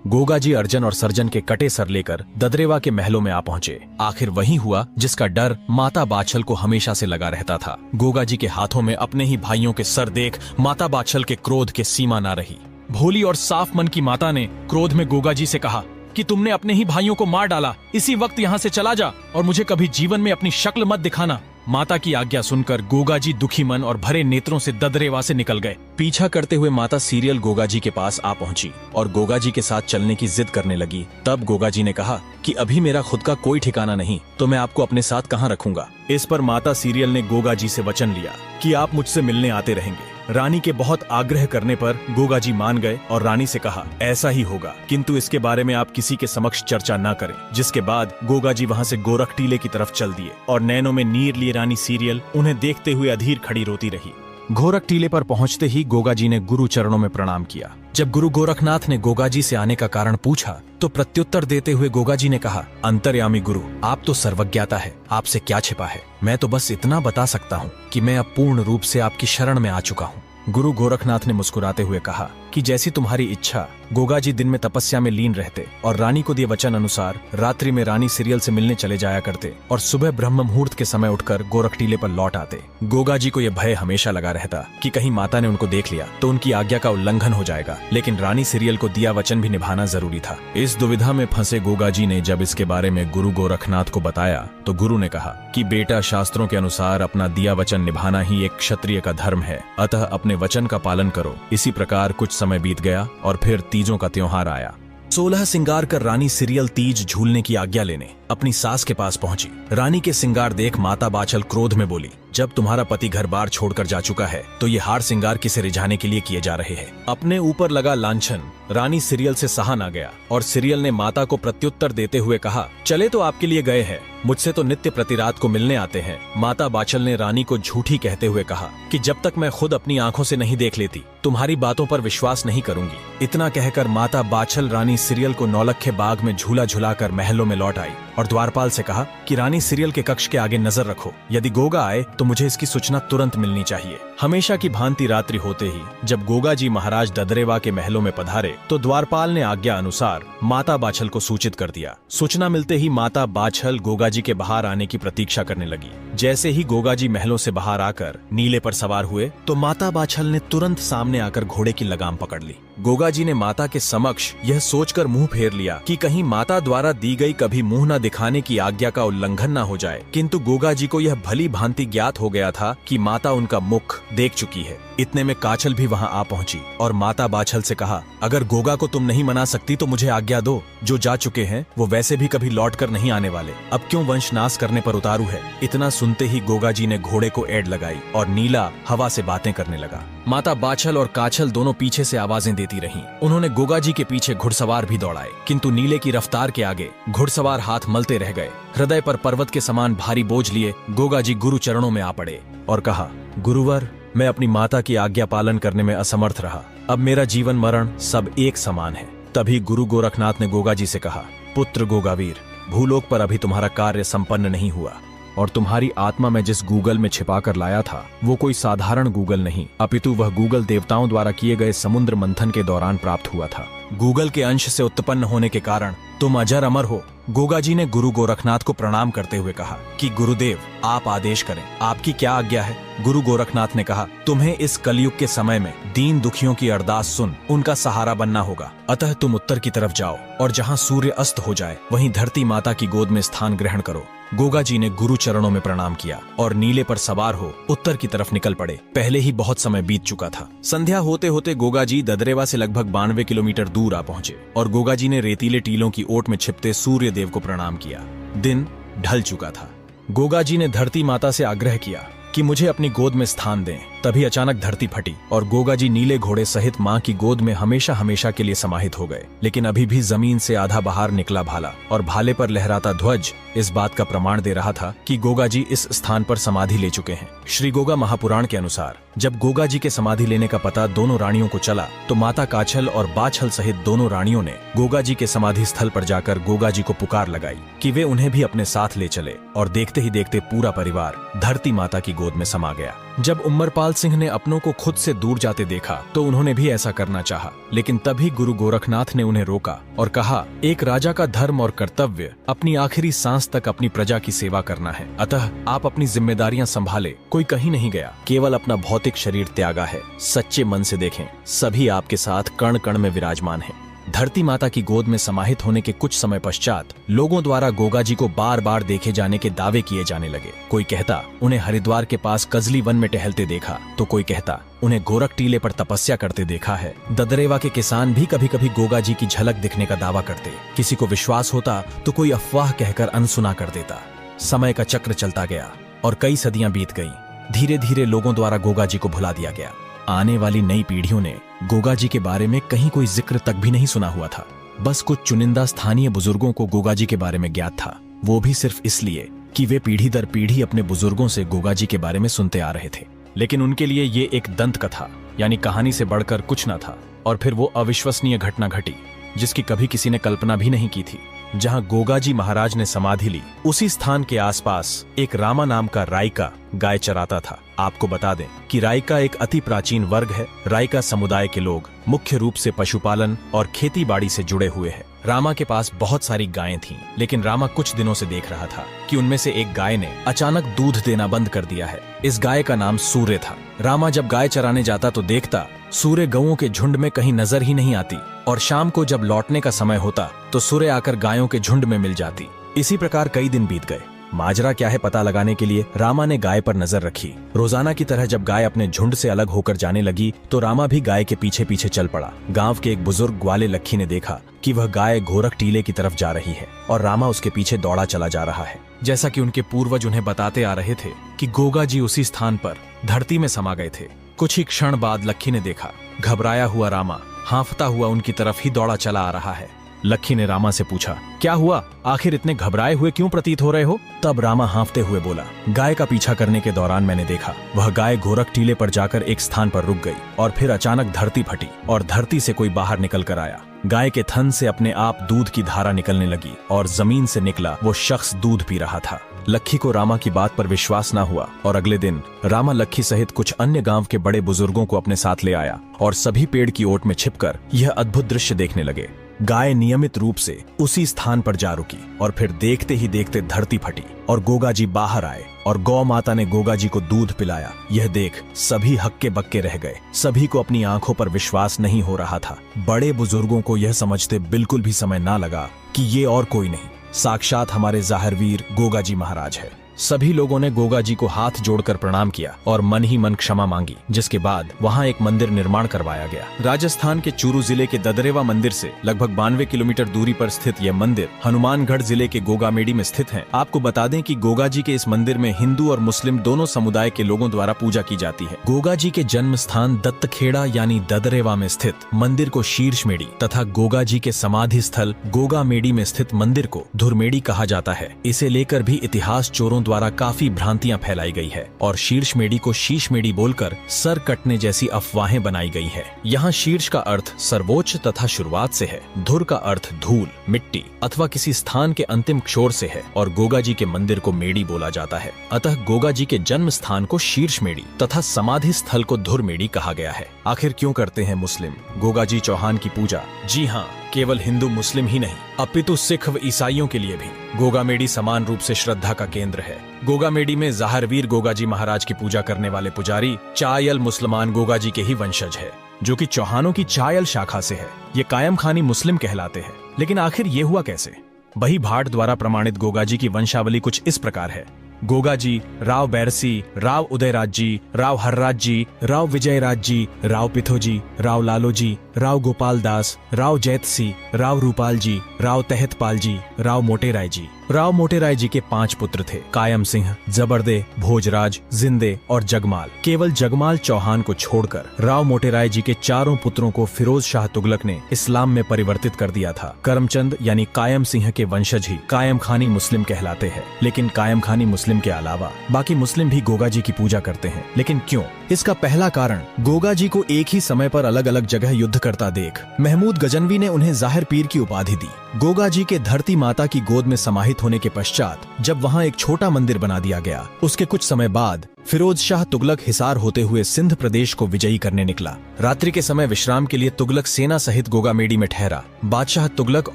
गोगा जी अर्जन और सर्जन के कटे सर लेकर ददरेवा के महलों में आ पहुंचे। आखिर वही हुआ जिसका डर माता बाछल को हमेशा से लगा रहता था। गोगा जी के हाथों में अपने ही भाइयों के सर देख माता बाछल के क्रोध के सीमा ना रही। भोली और साफ मन की माता ने क्रोध में गोगा जी से कहा कि तुमने अपने ही भाइयों को मार डाला, इसी वक्त यहाँ से चला जा और मुझे कभी जीवन में अपनी शक्ल मत दिखाना। माता की आज्ञा सुनकर गोगा जी दुखी मन और भरे नेत्रों से ददरेवा से निकल गए। पीछा करते हुए माता सीरियल गोगा जी के पास आ पहुंची और गोगा जी के साथ चलने की जिद करने लगी। तब गोगा जी ने कहा कि अभी मेरा खुद का कोई ठिकाना नहीं, तो मैं आपको अपने साथ कहाँ रखूंगा। इस पर माता सीरियल ने गोगा जी से वचन लिया कि आप मुझसे मिलने आते रहेंगे। रानी के बहुत आग्रह करने पर गोगा जी मान गए और रानी से कहा ऐसा ही होगा, किंतु इसके बारे में आप किसी के समक्ष चर्चा न करें। जिसके बाद गोगा जी वहाँ से गोरख टीले की तरफ चल दिए और नैनों में नीर लिए रानी सीरियल उन्हें देखते हुए अधीर खड़ी रोती रही। गोरख टीले पर पहुंचते ही गोगा जी ने गुरु चरणों में प्रणाम किया। जब गुरु गोरखनाथ ने गोगा जी से आने का कारण पूछा तो प्रत्युत्तर देते हुए गोगा जी ने कहा, अंतर्यामी गुरु, आप तो सर्वज्ञाता है, आपसे क्या छिपा है। मैं तो बस इतना बता सकता हूँ कि मैं अब पूर्ण रूप से आपकी शरण में आ चुका हूँ। गुरु गोरखनाथ ने मुस्कुराते हुए कहा कि जैसी तुम्हारी इच्छा। गोगा जी दिन में तपस्या में लीन रहते और रानी को दिए वचन अनुसार रात्रि में रानी सीरियल से मिलने चले जाया करते और सुबह ब्रह्म मुहूर्त के समय उठकर गोरख टीले पर लौट आते। गोगा जी को यह भय हमेशा लगा रहता कि कहीं माता ने उनको देख लिया तो उनकी आज्ञा का उल्लंघन हो जाएगा, लेकिन रानी सीरियल को दिया वचन भी निभाना जरूरी था। इस दुविधा में फंसे गोगा जी ने जब इसके बारे में गुरु गोरखनाथ को बताया तो गुरु ने कहा कि बेटा, शास्त्रों के अनुसार अपना दिया वचन निभाना ही एक क्षत्रिय का धर्म है, अतः अपने वचन का पालन करो। इसी प्रकार कुछ समय बीत गया और फिर तीजों का त्योहार आया। 16 सिंगार कर रानी सीरियल तीज झूलने की आज्ञा लेने अपनी सास के पास पहुंची। रानी के सिंगार देख माता बाछल क्रोध में बोली, जब तुम्हारा पति घर बार छोड़कर जा चुका है तो ये हार सिंगार किसे रिझाने के लिए किए जा रहे हैं। अपने ऊपर लगा लांछन रानी सीरियल से सहा ना गया और सीरियल ने माता को प्रत्युत्तर देते हुए कहा, चले तो आपके लिए गए हैं, मुझसे तो नित्य प्रति रात को मिलने आते हैं। माता बाछल ने रानी को झूठी कहते हुए कहा कि जब तक मैं खुद अपनी आंखों से नहीं देख लेती तुम्हारी बातों पर विश्वास नहीं करूंगी। इतना कहकर माता बाछल रानी सीरियल को नौलखे बाग में झूला झुलाकर महलों में लौट आई और द्वारपाल से कहा कि रानी सीरियल के कक्ष के आगे नजर रखो, यदि गोगा आए तो मुझे इसकी सूचना तुरंत मिलनी चाहिए। हमेशा की भांति रात्रि होते ही जब गोगा जी महाराज ददरेवा के महलों में पधारे तो द्वारपाल ने आज्ञा अनुसार माता बाछल को सूचित कर दिया। सूचना मिलते ही माता बाछल गोगा जी के बाहर आने की प्रतीक्षा करने लगी। जैसे ही गोगा जी महलों से बाहर आकर नीले पर सवार हुए तो माता बाछल ने तुरंत सामने आकर घोड़े की लगाम पकड़ ली। गोगा जी ने माता के समक्ष यह सोचकर मुंह फेर लिया कि कहीं माता द्वारा दी गई कभी मुंह न दिखाने की आज्ञा का उल्लंघन न हो जाए, किंतु गोगा जी को यह भली भांति ज्ञात हो गया था कि माता उनका मुख देख चुकी है। इतने में काछल भी वहां आ पहुंची और माता बाछल से कहा, अगर गोगा को तुम नहीं मना सकती तो मुझे आज्ञा दो, जो जा चुके हैं वो वैसे भी कभी लौट कर नहीं आने वाले, अब क्यों वंश नाश करने पर उतारू है। इतना सुनते ही गोगा जी ने घोड़े को एड़ लगाई और नीला हवा से बातें करने लगा। माता बाछल और काछल दोनों पीछे से आवाजें देती रहीं। उन्होंने गोगा जी के पीछे घुड़सवार भी दौड़ाए, किंतु नीले की रफ्तार के आगे घुड़सवार हाथ मलते रह गए। हृदय पर पर्वत के समान भारी बोझ लिए गोगा जी गुरु चरणों में आ पड़े और कहा, गुरुवर, मैं अपनी माता की आज्ञा पालन करने में असमर्थ रहा, अब मेरा जीवन मरण सब एक समान है। तभी गुरु गोरखनाथ ने गोगा जी से कहा, पुत्र गोगावीर, भूलोक पर अभी तुम्हारा कार्य संपन्न नहीं हुआ और तुम्हारी आत्मा में जिस गूगल में छिपा कर लाया था वो कोई साधारण गूगल नहीं, अपितु वह गूगल देवताओं द्वारा किए गए समुद्र मंथन के दौरान प्राप्त हुआ था। गूगल के अंश से उत्पन्न होने के कारण तुम अजर अमर हो। गोगा जी ने गुरु गोरखनाथ को प्रणाम करते हुए कहा कि गुरुदेव, आप आदेश करें, आपकी क्या आज्ञा है। गुरु गोरखनाथ ने कहा, तुम्हें इस कलयुग के समय में दीन दुखियों की अरदास सुन उनका सहारा बनना होगा, अतः तुम उत्तर की तरफ जाओ और जहाँ सूर्य अस्त हो जाए वहीं धरती माता की गोद में स्थान ग्रहण करो। गोगा जी ने गुरु चरणों में प्रणाम किया और नीले पर सवार हो उत्तर की तरफ निकल पड़े। पहले ही बहुत समय बीत चुका था। संध्या होते होते गोगा जी ददरेवा से लगभग 92 किलोमीटर दूर आ पहुंचे और गोगा जी ने रेतीले टीलों की ओट में छिपते सूर्य देव को प्रणाम किया। दिन ढल चुका था। गोगा जी ने धरती माता से आग्रह किया कि मुझे अपनी गोद में स्थान दें। तभी अचानक धरती फटी और गोगा जी नीले घोड़े सहित मां की गोद में हमेशा हमेशा के लिए समाहित हो गए। लेकिन अभी भी जमीन से आधा बाहर निकला भाला और भाले पर लहराता ध्वज इस बात का प्रमाण दे रहा था कि गोगा जी इस स्थान पर समाधि ले चुके हैं। श्री गोगा महापुराण के अनुसार जब गोगा जी के समाधि लेने का पता दोनों रानियों को चला तो माता काछल और बाछल सहित दोनों रानियों ने गोगा जी के समाधि स्थल पर जाकर गोगा जी को पुकार लगाई कि वे उन्हें भी अपने साथ ले चले और देखते ही देखते पूरा परिवार धरती माता की गोद में समा गया। जब उमरपाल सिंह ने अपनों को खुद से दूर जाते देखा तो उन्होंने भी ऐसा करना चाहा, लेकिन तभी गुरु गोरखनाथ ने उन्हें रोका और कहा, एक राजा का धर्म और कर्तव्य अपनी आखिरी सांस तक अपनी प्रजा की सेवा करना है। अतः आप अपनी जिम्मेदारियां संभाले। कोई कहीं नहीं गया, केवल अपना भौतिक शरीर त्यागा है। सच्चे मन से देखें, सभी आपके साथ कण कण में विराजमान हैं। धरती माता की गोद में समाहित होने के कुछ समय पश्चात लोगों द्वारा गोगा जी को बार बार देखे जाने के दावे किए जाने लगे। कोई कहता उन्हें हरिद्वार के पास कजली वन में टहलते देखा, तो कोई कहता उन्हें गोरख टीले पर तपस्या करते देखा है। ददरेवा के किसान भी कभी कभी गोगा जी की झलक दिखने का दावा करते। किसी को विश्वास होता तो कोई अफवाह कहकर अनसुना कर देता। समय का चक्र चलता गया और कई सदियां बीत गईं। धीरे धीरे लोगों द्वारा गोगा जी को भुला दिया गया। आने वाली नई पीढ़ियों ने गोगा जी के बारे में कहीं कोई जिक्र तक भी नहीं सुना हुआ था। बस कुछ चुनिंदा स्थानीय बुजुर्गों को गोगा जी के बारे में ज्ञात था, वो भी सिर्फ इसलिए कि वे पीढ़ी दर पीढ़ी अपने बुजुर्गों से गोगा जी के बारे में सुनते आ रहे थे। लेकिन उनके लिए ये एक दंत कथा यानी कहानी से बढ़कर कुछ न था। और फिर वो अविश्वसनीय घटना घटी जिसकी कभी किसी ने कल्पना भी नहीं की थी। जहां गोगा जी महाराज ने समाधि ली, उसी स्थान के आसपास एक रामा नाम का राइका गाय चराता था। आपको बता दें कि राइका एक अति प्राचीन वर्ग है। राइका समुदाय के लोग मुख्य रूप से पशुपालन और खेती बाड़ी से जुड़े हुए हैं। रामा के पास बहुत सारी गायें थीं, लेकिन रामा कुछ दिनों से देख रहा था कि उनमें से एक गाय ने अचानक दूध देना बंद कर दिया है। इस गाय का नाम सूर्य था। रामा जब गाय चराने जाता तो देखता सूर्य गऊओं के झुंड में कहीं नजर ही नहीं आती, और शाम को जब लौटने का समय होता तो सूर्य आकर गायों के झुंड में मिल जाती। इसी प्रकार कई दिन बीत गए। माजरा क्या है पता लगाने के लिए रामा ने गाय पर नजर रखी। रोजाना की तरह जब गाय अपने झुंड से अलग होकर जाने लगी तो रामा भी गाय के पीछे पीछे चल पड़ा। गांव के एक बुजुर्ग ग्वाले लक्खी ने देखा कि वह गाय गोरख टीले की तरफ जा रही है और रामा उसके पीछे दौड़ा चला जा रहा है। जैसा कि उनके पूर्वज उन्हें बताते आ रहे थे कि गोगा जी उसी स्थान पर धरती में समा गए थे। कुछ ही क्षण बाद लक्खी ने देखा, घबराया हुआ रामा हांफता हुआ उनकी तरफ ही दौड़ा चला आ रहा है। लक्खी ने रामा से पूछा, क्या हुआ? आखिर इतने घबराए हुए क्यों प्रतीत हो रहे हो? तब रामा हांफते हुए बोला, गाय का पीछा करने के दौरान मैंने देखा वह गाय गोरख टीले पर जाकर एक स्थान पर रुक गई और फिर अचानक धरती फटी और धरती से कोई बाहर निकल कर आया। गाय के थन से अपने आप दूध की धारा निकलने लगी और जमीन से निकला वो शख्स दूध पी रहा था। लक्खी को रामा की बात पर विश्वास न हुआ और अगले दिन रामा लक्खी सहित कुछ अन्य गांव के बड़े बुजुर्गों को अपने साथ ले आया और सभी पेड़ की ओट में छिपकर यह अद्भुत दृश्य देखने लगे। गाय नियमित रूप से उसी स्थान पर जा रुकी और फिर देखते ही देखते धरती फटी और गोगा जी बाहर आए और गौ माता ने गोगा जी को दूध पिलाया। यह देख सभी हक्के बक्के रह गए। सभी को अपनी आंखों पर विश्वास नहीं हो रहा था। बड़े बुजुर्गों को यह समझते बिल्कुल भी समय ना लगा कि ये और कोई नहीं, साक्षात हमारे जाहिरवीर गोगा जी महाराज है। सभी लोगों ने गोगा जी को हाथ जोड़कर प्रणाम किया और मन ही मन क्षमा मांगी, जिसके बाद वहां एक मंदिर निर्माण करवाया गया। राजस्थान के चूरू जिले के ददरेवा मंदिर से लगभग 92 किलोमीटर दूरी पर स्थित यह मंदिर हनुमानगढ़ जिले के गोगामेडी में स्थित है। आपको बता दें कि गोगा जी के इस मंदिर में हिंदू और मुस्लिम दोनों समुदाय के लोगों द्वारा पूजा की जाती है। गोगा जी के जन्म स्थान दत्तखेड़ा यानी ददरेवा में स्थित मंदिर को शीर्षमेड़ी तथा गोगा जी के समाधि स्थल गोगामेडी में स्थित मंदिर को धुरमेड़ी कहा जाता है। इसे लेकर भी इतिहास चोरों द्वारा काफी भ्रांतियां फैलाई गई है और शीर्षमेड़ी को शीशमेड़ी बोलकर सर कटने जैसी अफवाहें बनाई गई है। यहाँ शीर्ष का अर्थ सर्वोच्च तथा शुरुआत से है, धुर का अर्थ धूल, मिट्टी अथवा किसी स्थान के अंतिम छोर से है और गोगा जी के मंदिर को मेड़ी बोला जाता है। अतः गोगा जी के जन्म स्थान को शीर्षमेड़ी तथा समाधि स्थल को धुरमेड़ी कहा गया है। आखिर क्यों करते हैं मुस्लिम गोगा जी चौहान की पूजा? जी हाँ, केवल हिंदू मुस्लिम ही नहीं अपितु सिख व ईसाइयों के लिए भी गोगामेडी समान रूप से श्रद्धा का केंद्र है। गोगामेडी में जाहिरवीर गोगा जी महाराज की पूजा करने वाले पुजारी चायल मुसलमान गोगा जी के ही वंशज है, जो कि चौहानों की चायल शाखा से है। ये कायम खानी मुस्लिम कहलाते हैं। लेकिन आखिर ये हुआ कैसे? बही भाट द्वारा प्रमाणित गोगा जी की वंशावली कुछ इस प्रकार है। गोगा जी, राव बैरसी, राव उदयराज जी, राव हर्राज जी, राव विजयराज जी, राव पिथोजी, राव लालो जी, राव गोपाल दास, राव जैतसी, राव रूपाल जी, राव तहतपाल जी, राव मोटेराय जी। राव मोटेराय जी के 5 पुत्र थे, कायम सिंह, जबरदे, भोजराज, जिंदे और जगमाल। केवल जगमाल चौहान को छोड़कर राव मोटेराय जी के 4 पुत्रों को फिरोज शाह तुगलक ने इस्लाम में परिवर्तित कर दिया था। करमचंद यानी कायम सिंह के वंशज ही कायम खानी मुस्लिम कहलाते हैं। लेकिन कायम खानी मुस्लिम के अलावा बाकी मुस्लिम भी गोगा जी की पूजा करते हैं। लेकिन क्यों? इसका पहला कारण गोगा जी को एक ही समय पर अलग अलग जगह युद्ध करता देख महमूद गजनवी ने उन्हें जाहिर पीर की उपाधि दी। गोगा जी के धरती माता की गोद में समाहित होने के पश्चात जब वहाँ एक छोटा मंदिर बना दिया गया, उसके कुछ समय बाद फिरोज शाह तुगलक हिसार होते हुए सिंध प्रदेश को विजयी करने निकला। रात्रि के समय विश्राम के लिए तुगलक सेना सहित गोगामेडी में ठहरा। बादशाह तुगलक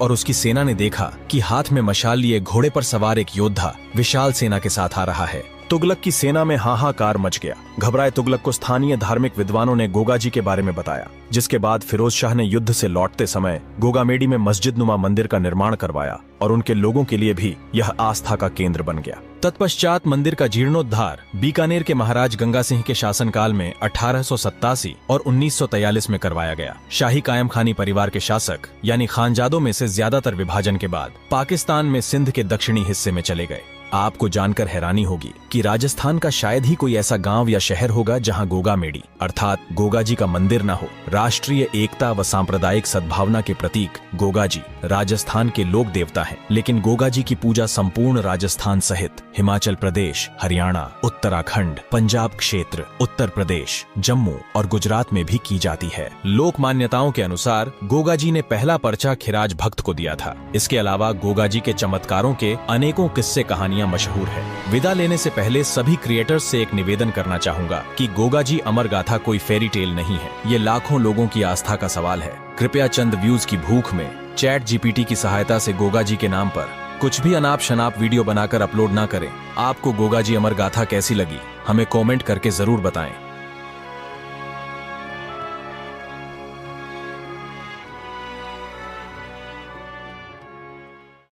और उसकी सेना ने देखा कि हाथ में मशाल लिए घोड़े पर सवार एक योद्धा विशाल सेना के साथ आ रहा है। तुगलक की सेना में हाहाकार मच गया। घबराए तुगलक को स्थानीय धार्मिक विद्वानों ने गोगा जी के बारे में बताया, जिसके बाद फिरोज शाह ने युद्ध से लौटते समय गोगामेडी में मस्जिद नुमा मंदिर का निर्माण करवाया और उनके लोगों के लिए भी यह आस्था का केंद्र बन गया। तत्पश्चात मंदिर का जीर्णोद्धार बीकानेर के महाराज गंगा सिंह के शासनकाल में 1887 और 1943 में करवाया गया। शाही कायम खानी परिवार के शासक यानी खानजादों में से ज्यादातर विभाजन के बाद पाकिस्तान में सिंध के दक्षिणी हिस्से में चले गए। आपको जानकर हैरानी होगी कि राजस्थान का शायद ही कोई ऐसा गांव या शहर होगा जहां गोगामेडी अर्थात गोगा जी का मंदिर न हो। राष्ट्रीय एकता व सांप्रदायिक सद्भावना के प्रतीक गोगा जी राजस्थान के लोक देवता हैं, लेकिन गोगा जी की पूजा संपूर्ण राजस्थान सहित हिमाचल प्रदेश, हरियाणा, उत्तराखंड, पंजाब क्षेत्र, उत्तर प्रदेश, जम्मू और गुजरात में भी की जाती है। लोक मान्यताओं के अनुसार गोगा जी ने पहला पर्चा खिराज भक्त को दिया था। इसके अलावा गोगा जी के चमत्कारों के अनेकों किस्से कहानियां मशहूर है। विदा लेने से पहले सभी क्रिएटर्स से एक निवेदन करना चाहूंगा कि गोगा जी अमर गाथा कोई फेरी टेल नहीं है, ये लाखों लोगों की आस्था का सवाल है। कृपया चंद व्यूज की भूख में चैट जीपीटी की सहायता से गोगा जी के नाम पर कुछ भी अनाप शनाप वीडियो बनाकर अपलोड ना करें। आपको गोगा जी अमर गाथा कैसी लगी हमें कमेंट करके जरूर बताएं।